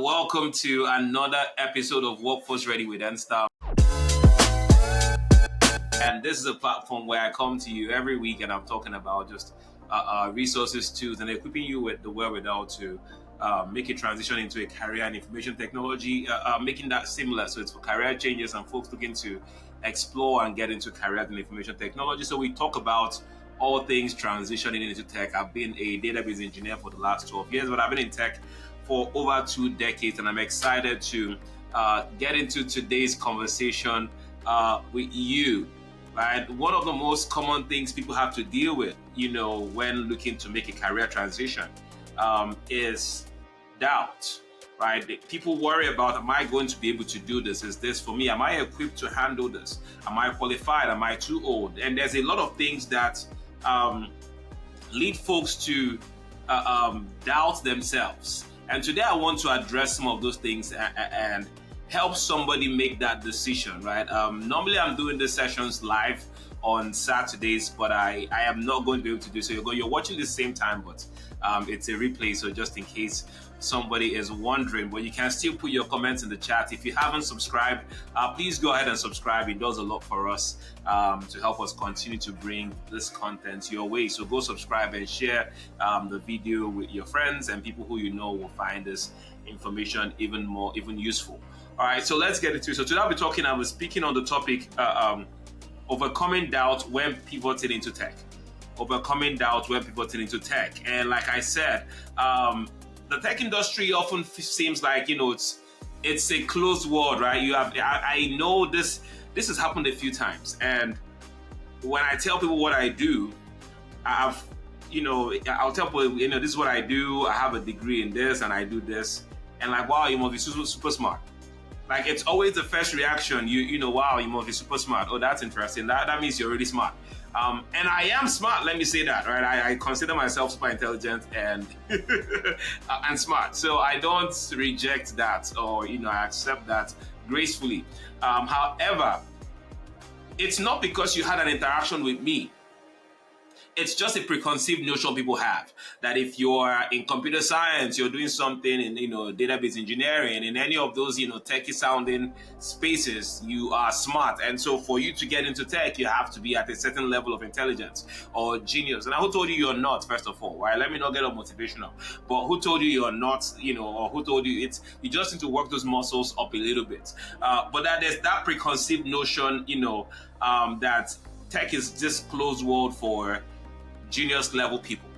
welcome to another episode of Workforce Ready with NSTAR. And this is a platform where I come to you every week and I'm talking about just resources, tools, and equipping you with the wherewithal to make a transition into a career in information technology, making that similar. So it's for career changes and folks looking to explore and get into careers in information technology. So we talk about all things transitioning into tech. I've been a database engineer for the last 12 years, but I've been in tech for over 2 decades, and I'm excited to get into today's conversation with you. Right, one of the most common things people have to deal with, when looking to make a career transition, is doubt. Right, people worry about: am I going to be able to do this? Is this for me? Am I equipped to handle this? Am I qualified? Am I too old? And there's a lot of things that lead folks to doubt themselves. And today I want to address some of those things and help somebody make that decision, right? Normally I'm doing these sessions live on Saturdays, but I am not going to be able to do so. You're watching the same time, but it's a replay, so just in case somebody is wondering, but you can still put your comments in the chat. If you haven't subscribed, please go ahead and subscribe. It does a lot for us to help us continue to bring this content your way. So go subscribe and share the video with your friends, and people who you know will find this information even useful. All right, so let's get into it. So today I was speaking on the topic overcoming doubt when pivoting into tech. Overcoming doubt when pivoting into tech. And like I said, the tech industry often seems like, it's a closed world, right? I know this has happened a few times. And when I tell people what I do, I'll tell people, this is what I do. I have a degree in this and I do this. And like, wow, you must be super, super smart. Like, it's always the first reaction, wow, you must be super smart. Oh, that's interesting. That means you're really smart. And I am smart, let me say that, right? I consider myself super intelligent and and smart. So I don't reject that or, I accept that gracefully. However, it's not because you had an interaction with me. It's just a preconceived notion people have that if you're in computer science, you're doing something in, database engineering, in any of those, techie sounding spaces, you are smart. And so for you to get into tech, you have to be at a certain level of intelligence or genius. And who told you you're not, first of all, right? Let me not get all motivational, but who told you you're not, or who told you you just need to work those muscles up a little bit. But that there's that preconceived notion, that tech is this closed world for genius level people,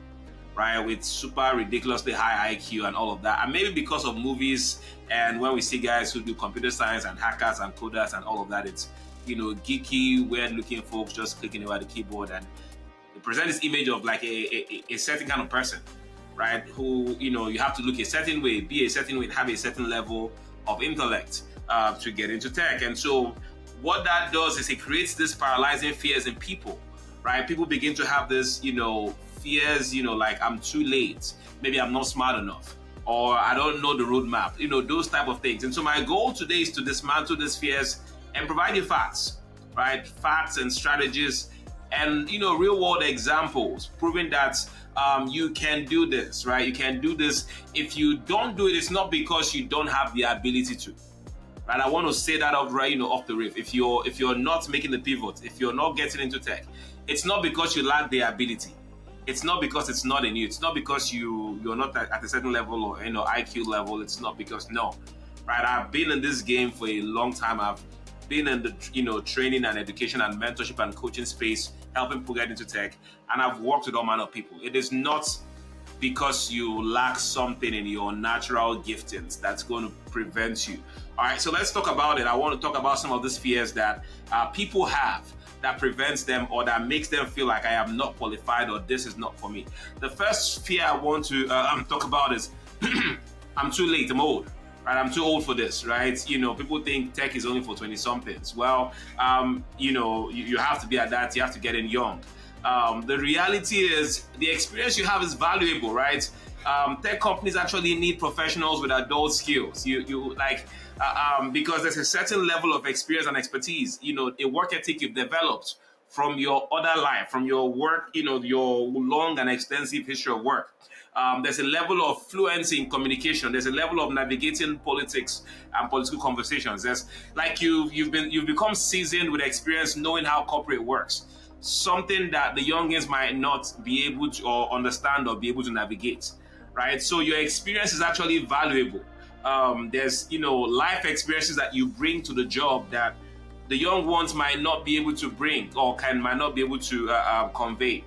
right, with super ridiculously high IQ and all of that. And maybe because of movies, and when we see guys who do computer science and hackers and coders and all of that, it's geeky, weird looking folks just clicking away at the keyboard, and they present this image of like a certain kind of person, right, who you have to look a certain way, be a certain way, and have a certain level of intellect to get into tech. And so what that does is it creates this paralyzing fears in people. Right? People begin to have this, fears, like I'm too late. Maybe I'm not smart enough, or I don't know the roadmap, those type of things. And so my goal today is to dismantle these fears and provide you facts, right? Facts and strategies and, real world examples proving that you can do this, right? You can do this. If you don't do it, it's not because you don't have the ability to. Right, I want to say that off the riff. If you're not making the pivot, if you're not getting into tech, it's not because you lack the ability. It's not because it's not in you. It's not because you're not at a certain level or IQ level. It's not because right? I've been in this game for a long time. I've been in the training and education and mentorship and coaching space, helping people get into tech, and I've worked with all manner of people. It is not because you lack something in your natural giftings that's going to prevent you. All right, so let's talk about it. I want to talk about some of these fears that people have that prevents them or that makes them feel like I am not qualified or this is not for me. The first fear I want to talk about is I'm too late, I'm old. Right, I'm too old for this, right? People think tech is only for 20-somethings. Well, you have to be at that, you have to get in young. The reality is the experience you have is valuable, right? Tech companies actually need professionals with adult skills. Because there's a certain level of experience and expertise, a work ethic you've developed from your other life, from your work, your long and extensive history of work. There's a level of fluency in communication. There's a level of navigating politics and political conversations. There's like you've become seasoned with experience, knowing how corporate works. Something that the youngins might not be able to or understand or be able to navigate, right? So your experience is actually valuable. There's life experiences that you bring to the job that the young ones might not be able to bring or might not be able to convey,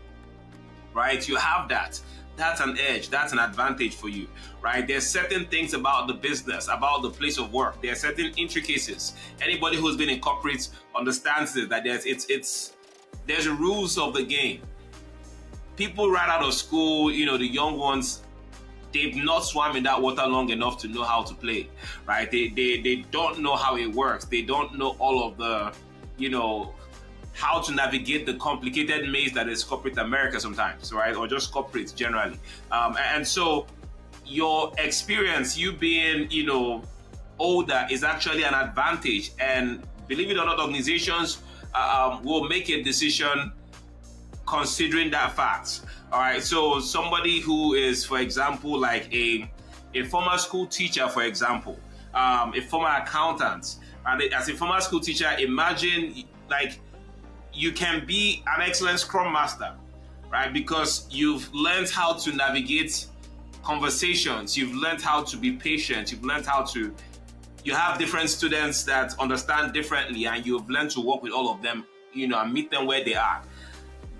right? You have that. That's an edge. That's an advantage for you, right? There's certain things about the business, about the place of work. There are certain intricacies. Anybody who's been in corporate understands this, that there's rules of the game. People right out of school, the young ones, they've not swam in that water long enough to know how to play, right? They don't know how it works. They don't know all of the, how to navigate the complicated maze that is corporate America sometimes, right? Or just corporates generally. And so your experience, you being, older, is actually an advantage. And believe it or not, organizations will make a decision considering that fact. All right. So somebody who is, for example, like a former school teacher, for example, a former accountant, and as a former school teacher, imagine like you can be an excellent scrum master, right? Because you've learned how to navigate conversations. You've learned how to be patient. You've learned how to, you have different students that understand differently, and you've learned to work with all of them, and meet them where they are.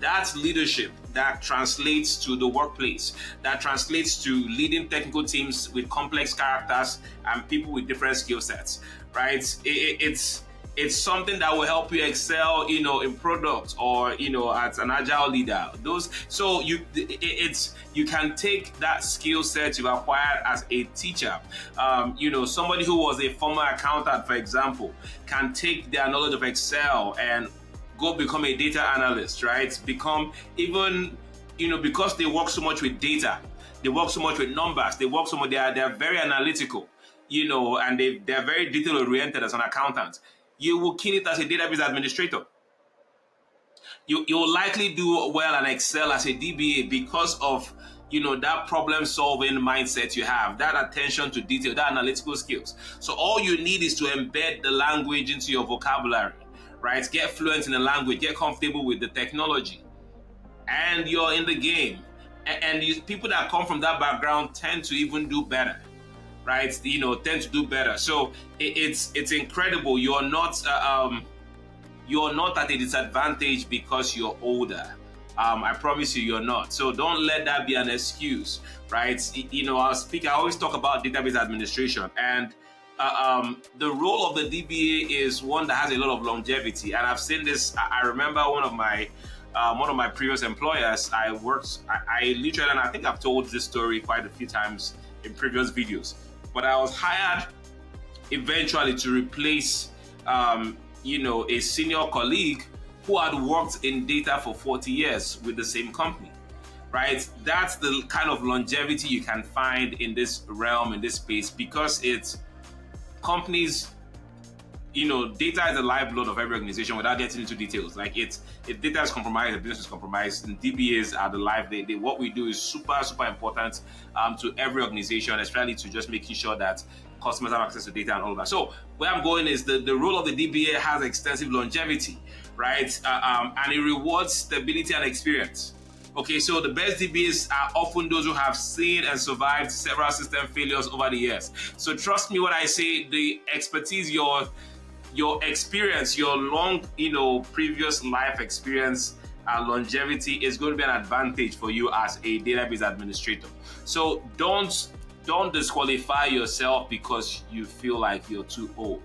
That's leadership that translates to the workplace, that translates to leading technical teams with complex characters and people with different skill sets, right? It's something that will help you excel, in product or, as an agile leader. So you can take that skill set you've acquired as a teacher. Somebody who was a former accountant, for example, can take their knowledge of Excel and go become a data analyst, right? Become even, because they work so much with data, they work so much with numbers, they work so much, they're very analytical, and they're very detail oriented as an accountant. You will kill it as a database administrator. You'll likely do well and excel as a DBA because of that problem solving mindset you have, that attention to detail, that analytical skills. So all you need is to embed the language into your vocabulary, right? Get fluent in the language, get comfortable with the technology, and you're in the game. And people that come from that background tend to even do better, right? Tend to do better. So it's incredible. You're not at a disadvantage because you're older. I promise you're not. So don't let that be an excuse, right? I always talk about database administration, and the role of the DBA is one that has a lot of longevity. And I've seen this. I remember one of my previous employers. I literally, and I think I've told this story quite a few times in previous videos, but I was hired eventually to replace a senior colleague who had worked in data for 40 years with the same company, right? That's the kind of longevity you can find in this realm, in this space, because it's companies, data is the lifeblood of every organization without getting into details. Like if data is compromised, the business is compromised, and DBAs are the life. What we do is super, super important to every organization, especially to just making sure that customers have access to data and all of that. So where I'm going is the role of the DBA has extensive longevity, right? And it rewards stability and experience. Okay, so the best DBAs are often those who have seen and survived several system failures over the years. So trust me when I say the expertise, your experience, your long, previous life experience and longevity is going to be an advantage for you as a database administrator. So don't disqualify yourself because you feel like you're too old.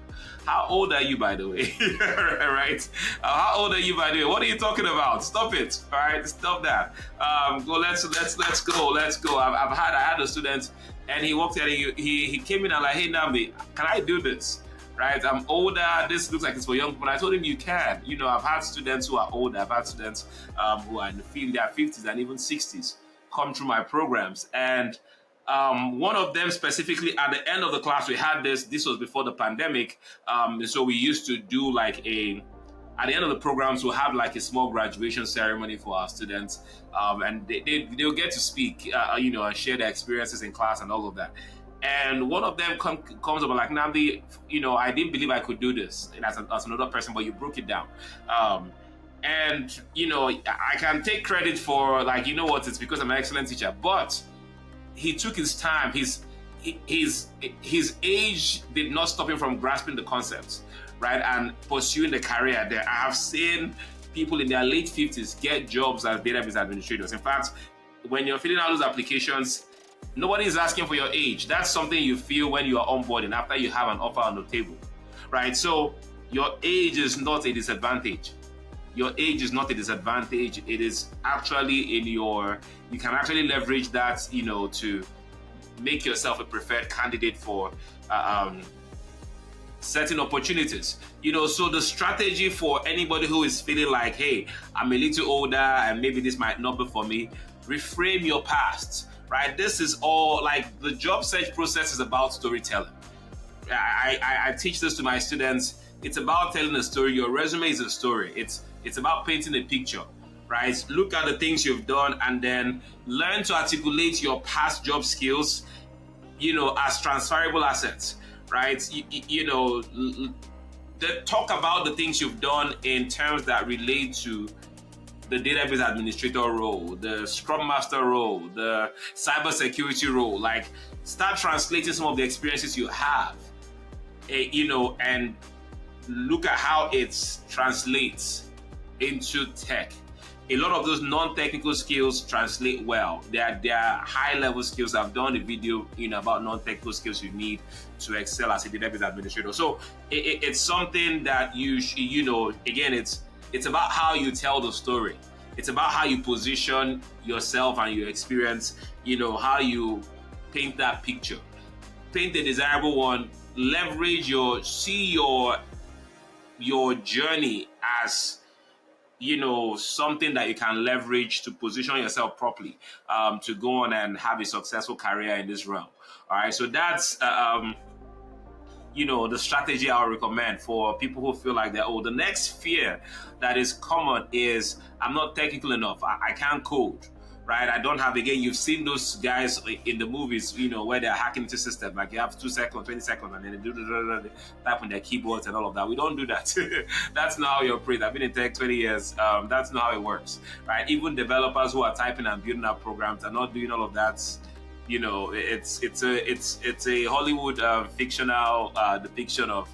How old are you, by the way? Right? How old are you, by the way? What are you talking about? Stop it! All right, stop that. Let's go. I had a student, and he walked in. He came in and like, hey, Nambi, can I do this? Right? I'm older. This looks like it's for young people. I told him you can. I've had students who are older. I've had students who are in their 50s and even 60s come through my programs, and one of them specifically, at the end of the class, we had this was before the pandemic. So we used to do like a at the end of the programs, we'll have like a small graduation ceremony for our students, and they'll get to speak, and share their experiences in class and all of that. And one of them comes up like, Namdi, I didn't believe I could do this as another person, but you broke it down. And I can take credit for, like, it's because I'm an excellent teacher, but he took his time. His age did not stop him from grasping the concepts, right, and pursuing the career there. I have seen people in their late 50s get jobs as database administrators. In fact, when you're filling out those applications, nobody is asking for your age. That's something you feel when you are onboarding after you have an offer on the table, right? So your age is not a disadvantage. Your age is not a disadvantage. It is actually you can actually leverage that, to make yourself a preferred candidate for certain opportunities. So the strategy for anybody who is feeling like, hey, I'm a little older and maybe this might not be for me, reframe your past, right? This is all, like, the job search process is about storytelling. I teach this to my students. It's about telling a story. Your resume is a story. It's about painting a picture, right? Look at the things you've done and then learn to articulate your past job skills, as transferable assets, right? Talk about the things you've done in terms that relate to the database administrator role, the scrum master role, the cybersecurity role. Like, start translating some of the experiences you have, and look at how it translates into tech. A lot of those non-technical skills translate well. They are high-level skills. I've done a video, about non-technical skills you need to excel as a database administrator. So it's something that again, it's about how you tell the story. It's about how you position yourself and your experience. How you paint that picture, paint the desirable one. Leverage your journey as something that you can leverage to position yourself properly, to go on and have a successful career in this realm. All right, so that's the strategy I would recommend for people who feel like that. The next fear that is common is, I'm not technical enough. I can't code, right? I don't have, again, you've seen those guys in the movies, where they're hacking into systems. Like, you have 2 seconds, 20 seconds, and then they do type on their keyboards and all of that. We don't do that. That's not how you operate. I've been in tech 20 years. That's not how it works, right? Even developers who are typing and building up programs are not doing all of that. It's a Hollywood fictional depiction of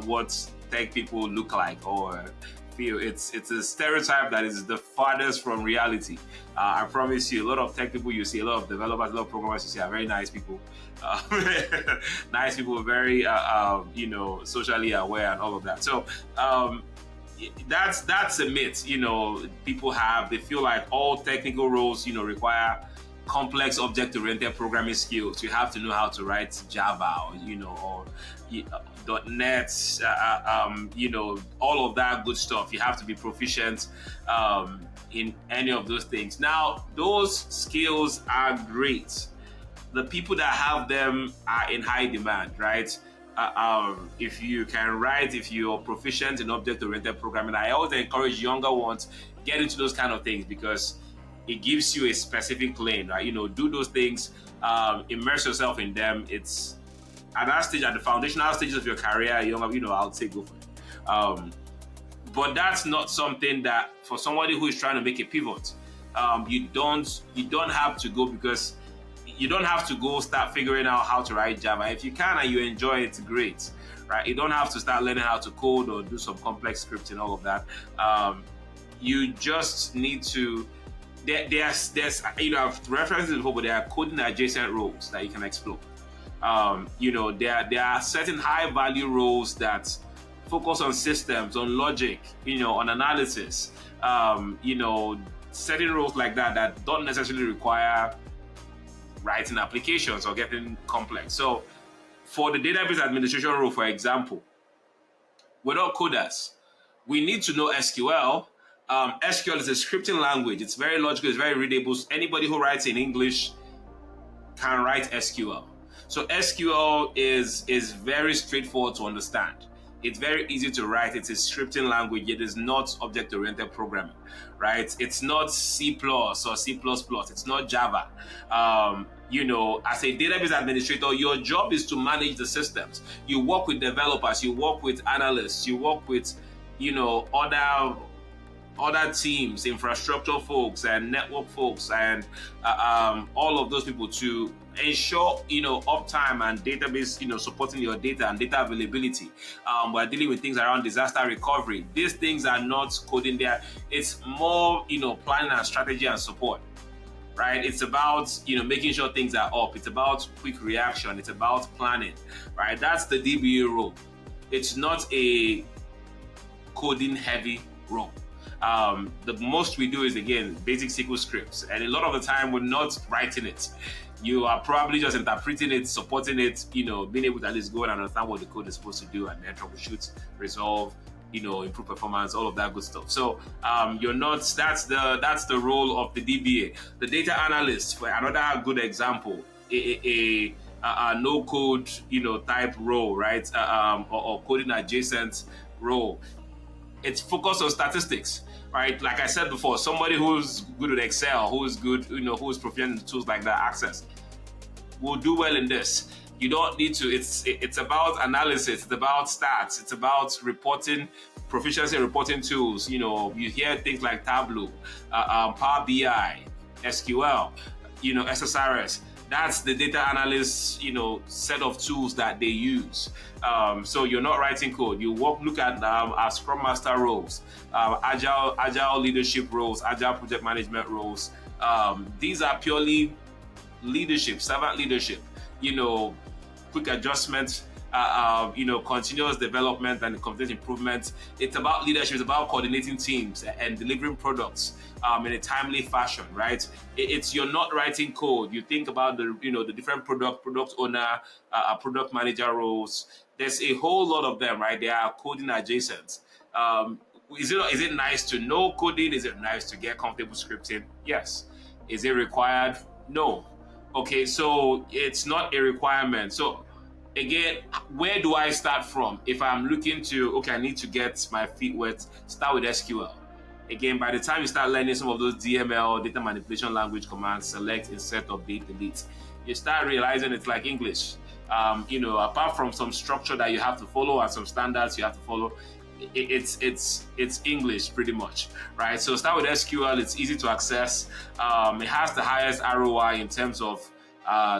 what tech people look like or feel. It's a stereotype that is the farthest from reality. I promise you, a lot of tech people you see, a lot of developers, a lot of programmers you see are very nice people. Nice people, very socially aware and all of that. So that's a myth. People have. They feel like all technical roles require complex object-oriented programming skills. You have to know how to write Java or .NET, all of that good stuff. You have to be proficient in any of those things. Now, those skills are great. The people that have them are in high demand, right? If you can write, if you're proficient in object-oriented programming, I always encourage younger ones, get into those kind of things because it gives you a specific lane, right? Do those things, immerse yourself in them. It's at that stage, at the foundational stages of your career, I'll say go for it. But that's not something that, for somebody who is trying to make a pivot, you don't have to go, because you don't have to go start figuring out how to write Java. If you can and you enjoy it, great, right? You don't have to start learning how to code or do some complex scripting, all of that. You just need to. There's I've referenced it before, but there are coding adjacent roles that you can explore. There are certain high value roles that focus on systems, on logic, on analysis. Certain roles like that don't necessarily require writing applications or getting complex. So for the database administration role, for example, we're not coders. We need to know SQL. SQL is a scripting language. It's very logical. It's very readable. Anybody who writes in English can write SQL. So SQL is very straightforward to understand. It's very easy to write. It's a scripting language. It is not object-oriented programming, right? It's not C plus or C plus plus. It's not Java. As a database administrator, your job is to manage the systems. You work with developers, you work with analysts, you work with, other teams, infrastructure folks and network folks, and all of those people to ensure uptime and database supporting your data and data availability. We're dealing with things around disaster recovery. These things are not coding there. It's more planning and strategy and support, right? It's about making sure things are up. It's about quick reaction. It's about planning, right? That's the DBA role. It's not a coding heavy role. The most we do is, again, basic SQL scripts, and a lot of the time we're not writing it. You are probably just interpreting it, supporting it, being able to at least go and understand what the code is supposed to do, and then troubleshoot, resolve, improve performance, all of that good stuff. So you're not. That's the role of the DBA. The data analyst, for another good example, a no code type role, right? Or coding adjacent role. It's focused on statistics, right? Like I said before, somebody who's good with Excel, who's good, who's proficient in tools like that, Access, will do well in this. You don't need to. It's about analysis. It's about stats. It's about reporting, proficiency reporting tools. You hear things like Tableau, Power BI, SQL, SSRS. That's the data analyst, set of tools that they use. So you're not writing code. You look at our Scrum Master roles, agile leadership roles, agile project management roles. These are purely leadership, servant leadership. Quick adjustments, continuous development and continuous improvement. It's about leadership. It's about coordinating teams and delivering products in a timely fashion, right? You're not writing code. You think about the different product owner, product manager roles. There's a whole lot of them, right? They are coding adjacent. Is it nice to know coding? Is it nice to get comfortable scripting? Yes. Is it required? No. Okay, so it's not a requirement. So again, where do I start from? If I'm looking to, I need to get my feet wet, start with SQL. Again, by the time you start learning some of those DML, data manipulation language commands, select, insert, update, delete, you start realizing it's like English. Apart from some structure that you have to follow and some standards you have to follow, it's English pretty much, right? So start with SQL. It's easy to access. It has the highest ROI in terms of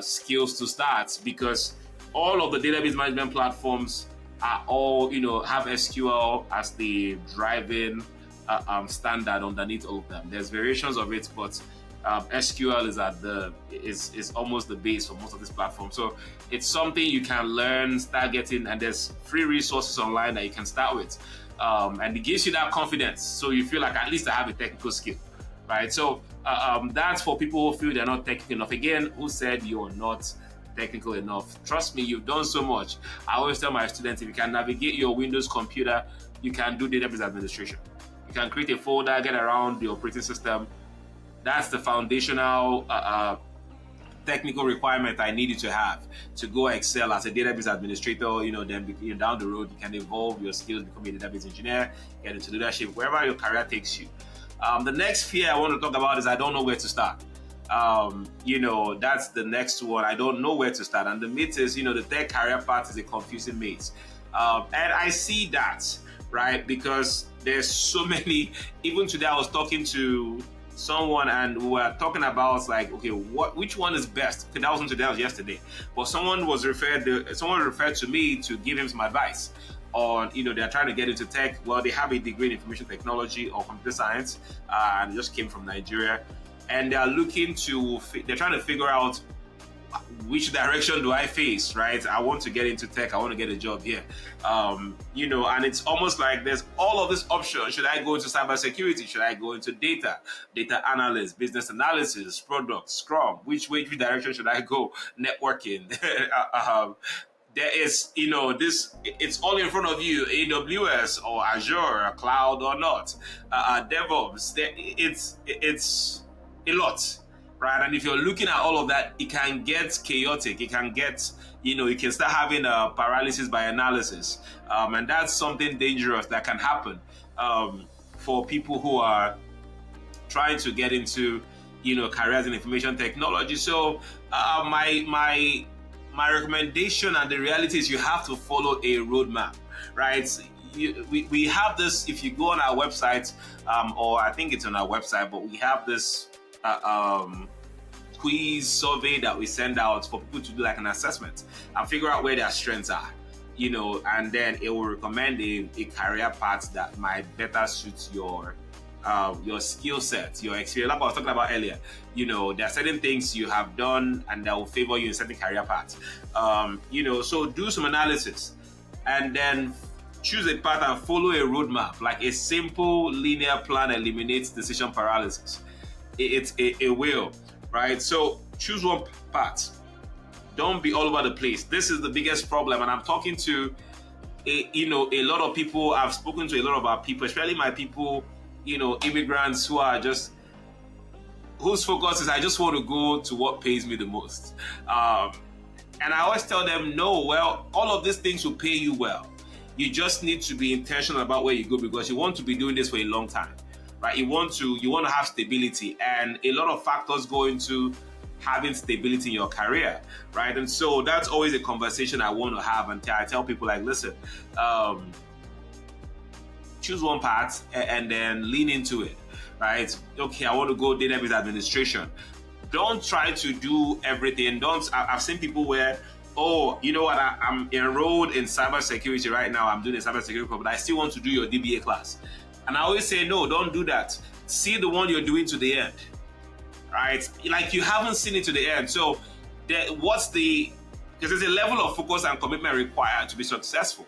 skills to start, because all of the database management platforms are all have SQL as the driving standard underneath all of them. There's variations of it, but SQL is almost the base for most of these platforms. So it's something you can learn, start getting, and there's free resources online that you can start with. And it gives you that confidence. So you feel like, at least I have a technical skill, right? So that's for people who feel they're not technical enough. Again, who said you're not technical enough? Trust me, you've done so much. I always tell my students, if you can navigate your Windows computer, you can do database administration. You can create a folder, get around the operating system. That's the foundational technical requirement I need you to have to go excel as a database administrator. Then down the road, you can evolve your skills, become a database engineer, get into leadership, wherever your career takes you. The next fear I want to talk about is I don't know where to start. That's the next one. I don't know where to start. And the myth is, the tech career path is a confusing maze. And I see that, right? Because there's so many. Even today, I was talking to someone and we were talking about which one is best. Okay, that was yesterday. But someone referred to me to give him some advice on, they're trying to get into tech. Well, they have a degree in information technology or computer science, and just came from Nigeria. And they're trying to figure out which direction do I face, right? I want to get into tech. I want to get a job here. And it's almost like there's all of these options. Should I go into cybersecurity? Should I go into data analyst, business analysis, product, Scrum? Which direction should I go? Networking. There is, it's all in front of you, AWS or Azure, cloud or not, DevOps. It's a lot. right? And if you're looking at all of that, it can get chaotic. It can get, you can start having paralysis by analysis. And that's something dangerous that can happen for people who are trying to get into, careers in information technology. So my recommendation and the reality is you have to follow a roadmap, right? We have this, if you go on our website, or I think it's on our website, but we have this quiz survey that we send out for people to do like an assessment and figure out where their strengths are, and then it will recommend a career path that might better suit your skill set, your experience. Like I was talking about earlier, there are certain things you have done and that will favor you in certain career paths. So do some analysis and then choose a path and follow a roadmap. Like a simple linear plan eliminates decision paralysis. It will, right? So choose one path. Don't be all over the place. This is the biggest problem, and I'm talking to a lot of people. I've spoken to a lot of our people, especially my people, immigrants who are just, whose focus is, I just want to go to what pays me the most. And I always tell them, no, well, all of these things will pay you well. You just need to be intentional about where you go, because you want to be doing this for a long time, right? You want to have stability, and a lot of factors go into having stability in your career, right? And so that's always a conversation I want to have, until I tell people, like, listen, choose one path and then lean into it, right? Okay, I want to go database administration. Don't try to do everything. I've seen people where, oh, you know what, I'm enrolled in cybersecurity right now. I'm doing a cybersecurity program, but I still want to do your DBA class. And I always say, no, don't do that. See the one you're doing to the end, right? Like, you haven't seen it to the end. So because there's a level of focus and commitment required to be successful,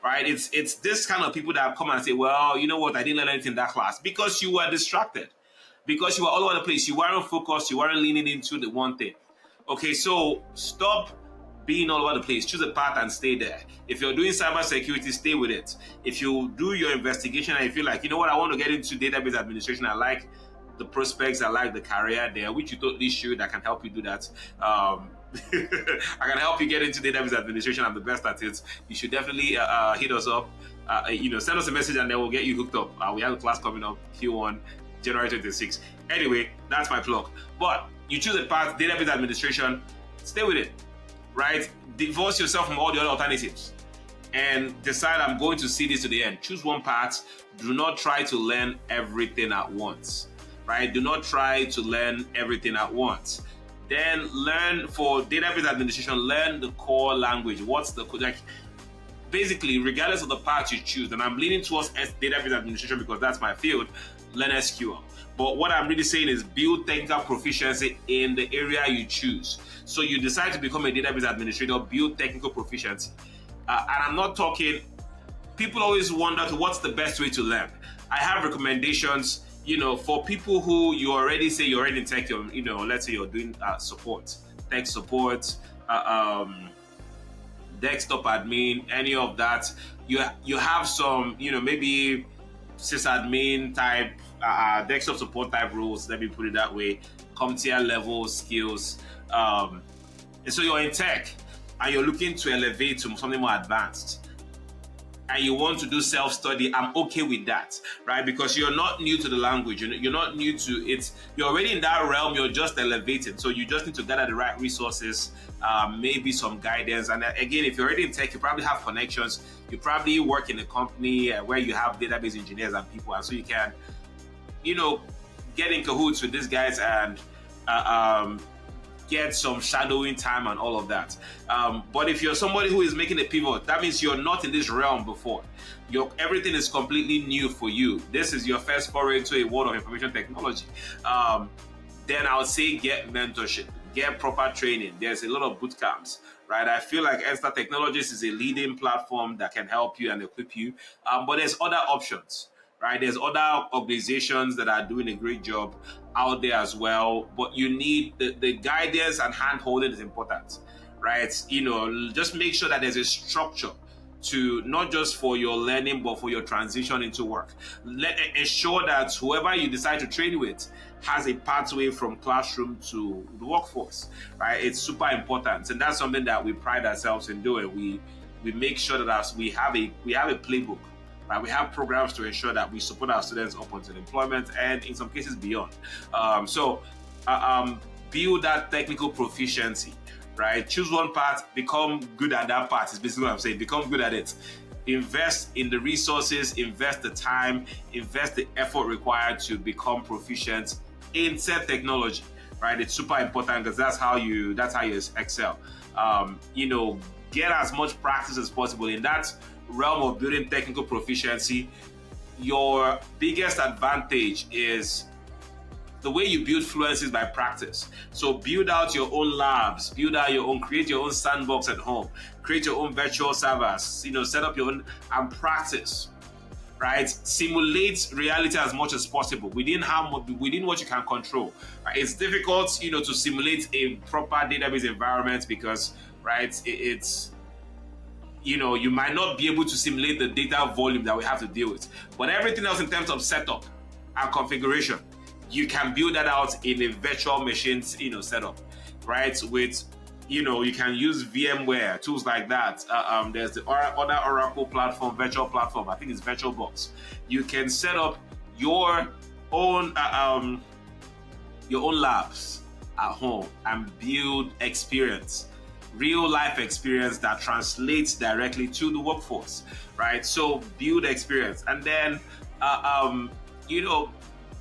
right? It's this kind of people that come and say, well, you know what, I didn't learn anything in that class, because you were distracted, because you were all over the place. You weren't focused. You weren't leaning into the one thing. Okay, so stop being all over the place. Choose a path and stay there. If you're doing cybersecurity, stay with it. If you do your investigation and you feel like, you know what, I want to get into database administration, I like the prospects, I like the career there, which you totally should. I can help you do that. I can help you get into database administration. I'm the best at it. You should definitely hit us up. Send us a message and then we'll get you hooked up. We have a class coming up Q1 January 26. Anyway, that's my plug. But you choose a path, database administration, stay with it, right? Divorce yourself from all the other alternatives and decide, I'm going to see this to the end. Choose one path. Do not try to learn everything at once, right? Do not try to learn everything at once. Then learn, for database administration, learn the core language. What's the, like, basically, regardless of the path you choose, and I'm leaning towards database administration because that's my field, learn SQL. But what I'm really saying is build technical proficiency in the area you choose. So you decide to become a database administrator, build technical proficiency. And I'm not talking, people always wonder what's the best way to learn. I have recommendations, for people who you already say you're already in tech, let's say you're doing support, tech support, desktop admin, any of that. You have some, maybe sysadmin type, desktop support type roles, let me put it that way, CompTIA level skills. And so you're in tech and you're looking to elevate to something more advanced, and you want to do self-study, I'm okay with that, right? Because you're not new to the language, you're not new to it, you're already in that realm, you're just elevating. So you just need to gather the right resources, maybe some guidance. And again, if you're already in tech, you probably have connections, you probably work in a company where you have database engineers and people, and so you can, get in cahoots with these guys and get some shadowing time and all of that. But if you're somebody who is making a pivot, that means you're not in this realm before. Everything is completely new for you. This is your first foray into a world of information technology. Then I would say get mentorship, get proper training. There's a lot of boot camps, right? I feel like NSTAR Technologies is a leading platform that can help you and equip you. But there's other options, right? There's other organizations that are doing a great job out there as well, but you need the guidance and hand-holding is important, right? Just make sure that there's a structure to not just for your learning, but for your transition into work. Ensure that whoever you decide to train with has a pathway from classroom to the workforce, right? It's super important, and that's something that we pride ourselves in doing. We make sure that as we have a playbook, right? We have programs to ensure that we support our students up until employment and in some cases beyond. So build that technical proficiency, right? Choose one part, become good at that part. Is basically what I'm saying. Become good at it. Invest in the resources, invest the time, invest the effort required to become proficient in said technology, right? It's super important because that's how you excel. Get as much practice as possible in that realm of building technical proficiency. Your biggest advantage is the way you build fluency is by practice. So build out your own labs, create your own sandbox at home, create your own virtual servers, set up your own and practice, right? Simulate reality as much as possible within what you can control. Right? It's difficult, to simulate a proper database environment because, right, it's you might not be able to simulate the data volume that we have to deal with. But everything else in terms of setup and configuration, you can build that out in a virtual machine, setup, right? With, you can use VMware, tools like that. There's the other Oracle platform, virtual platform. I think it's VirtualBox. You can set up your own labs at home and build experience, real life experience that translates directly to the workforce, right? So build experience, and then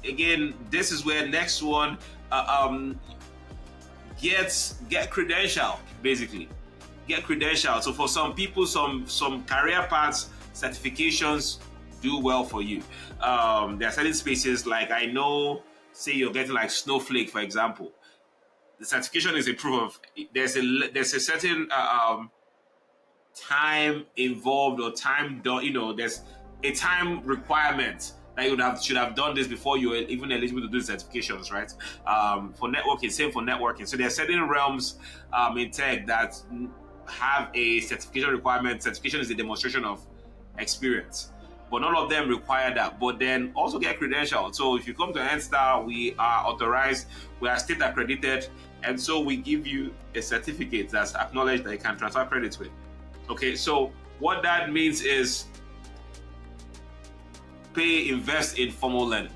again, this is where next one get credential, basically. Get credential. So for some people, some career paths, certifications do well for you. There are certain spaces, like I know, say you're getting like Snowflake, for example. The certification is a proof of there's a certain time involved or time done. There's a time requirement that you should have done this before you were even eligible to do the certifications, right? For networking, same for networking. So there are certain realms in tech that have a certification requirement. Certification is a demonstration of experience, but none of them require that. But then also get credentialed. So if you come to NSTAR, we are authorized, we are state accredited, and so we give you a certificate that's acknowledged that you can transfer credits with. Okay, so what that means is invest in formal learning,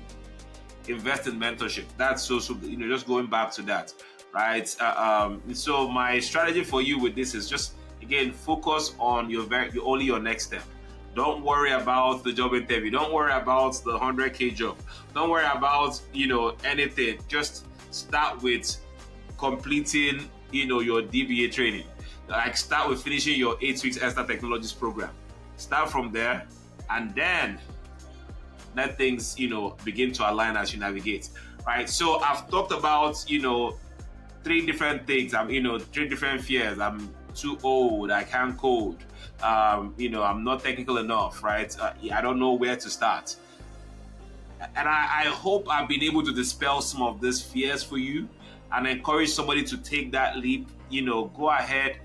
invest in mentorship. That's so just going back to that, right? So my strategy for you with this is just, again, focus on only your next step. Don't worry about the job interview. Don't worry about the 100K job. Don't worry about anything. Just start with completing your DBA training. Like, start with finishing your 8 weeks NSTAR Technologies program. Start from there, and then let things begin to align as you navigate, right? So I've talked about 3 different things. 3 different fears. I'm too old, I can't code, I'm not technical enough, right? I don't know where to start. And I hope I've been able to dispel some of these fears for you and encourage somebody to take that leap. Go ahead,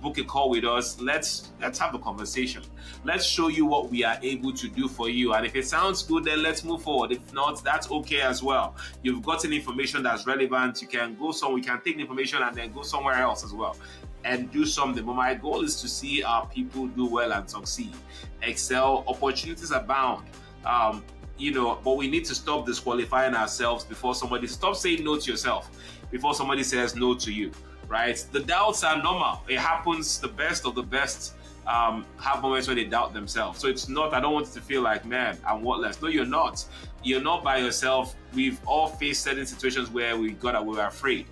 book a call with us. Let's have a conversation. Let's show you what we are able to do for you. And if it sounds good, then let's move forward. If not, that's okay as well. You've gotten information that's relevant. You can go we can take the information and then go somewhere else as well and do something. But my goal is to see our people do well and succeed, excel. Opportunities abound. But we need to stop disqualifying ourselves before somebody, stop saying no to yourself before somebody says no to you, right? The doubts are normal. It happens. The best of the best have moments where they doubt themselves. So it's not, I don't want you to feel like, man, I'm worthless. No, you're not. You're not by yourself. We've all faced certain situations where we were afraid.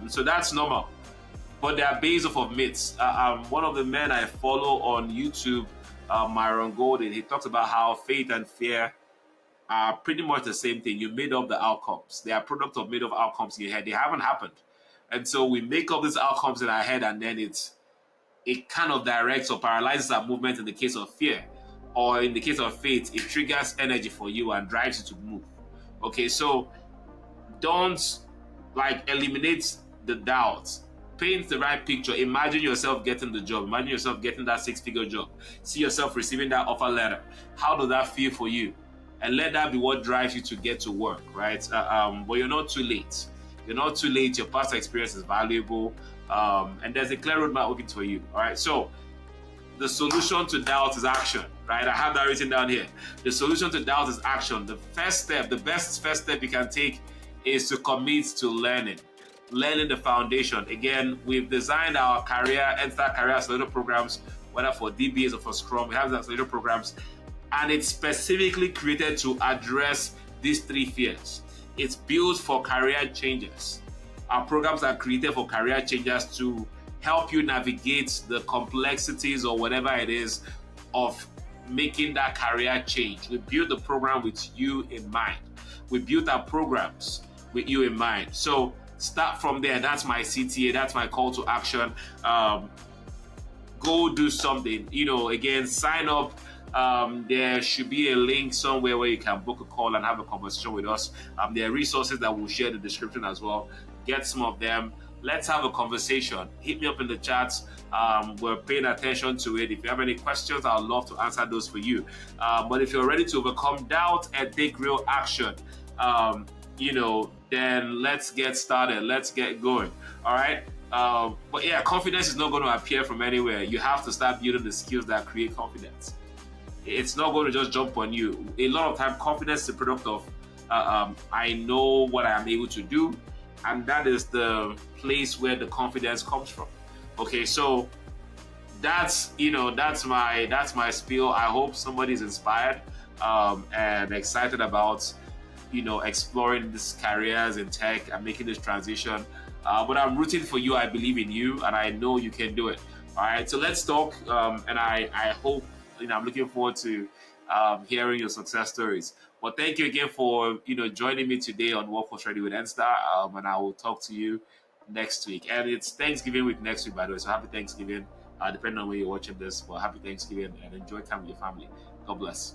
So that's normal. But they are based off of myths. One of the men I follow on YouTube, Myron Golden, he talks about how faith and fear are pretty much the same thing. You made up the outcomes. They are product of made up outcomes in your head. They haven't happened. And so we make up these outcomes in our head, and then it kind of directs or paralyzes our movement in the case of fear. Or in the case of faith, it triggers energy for you and drives you to move. Okay, so don't eliminate the doubts. Paint the right picture. Imagine yourself getting the job. Imagine yourself getting that 6-figure job. See yourself receiving that offer letter. How does that feel for you? and let that be what drives you to get to work, right? But you're not too late. You're not too late. Your past experience is valuable, and there's a clear roadmap waiting for you. All right. So the solution to doubt is action, right? I have that written down here. The solution to doubt is action. The first step, the best first step you can take is to commit to learning the foundation. Again, we've designed our career, NSTAR career accelerator programs, whether for DBAs or for Scrum. We have the accelerator programs, and it's specifically created to address these three fears. It's built for career changers. Our programs are created for career changers to help you navigate the complexities or whatever it is of making that career change. We built the program with you in mind. We built our programs with you in mind. So start from there. That's my CTA. That's my call to action. Go do something. Again, sign up. There should be a link somewhere where you can book a call and have a conversation with us. There are resources that we'll share in the description as well. Get some of them. Let's have a conversation. Hit me up in the chats. We're paying attention to it. If you have any questions, I'd love to answer those for you. But if you're ready to overcome doubt and take real action, then let's get started. Let's get going. All right. But yeah, confidence is not going to appear from anywhere. You have to start building the skills that create confidence. It's not going to just jump on you. A lot of time, confidence is a product of I know what I am able to do, and that is the place where the confidence comes from. Okay, so that's my spiel. I hope somebody's inspired and excited about exploring these careers in tech and making this transition. But I'm rooting for you. I believe in you, and I know you can do it. All right, so let's talk. And I hope I'm looking forward to hearing your success stories. Well, thank you again for joining me today on Workforce Ready with NSTAR, and I will talk to you next week. And it's Thanksgiving week next week, by the way. So happy Thanksgiving, depending on where you're watching this. Well, happy Thanksgiving and enjoy time with your family. God bless.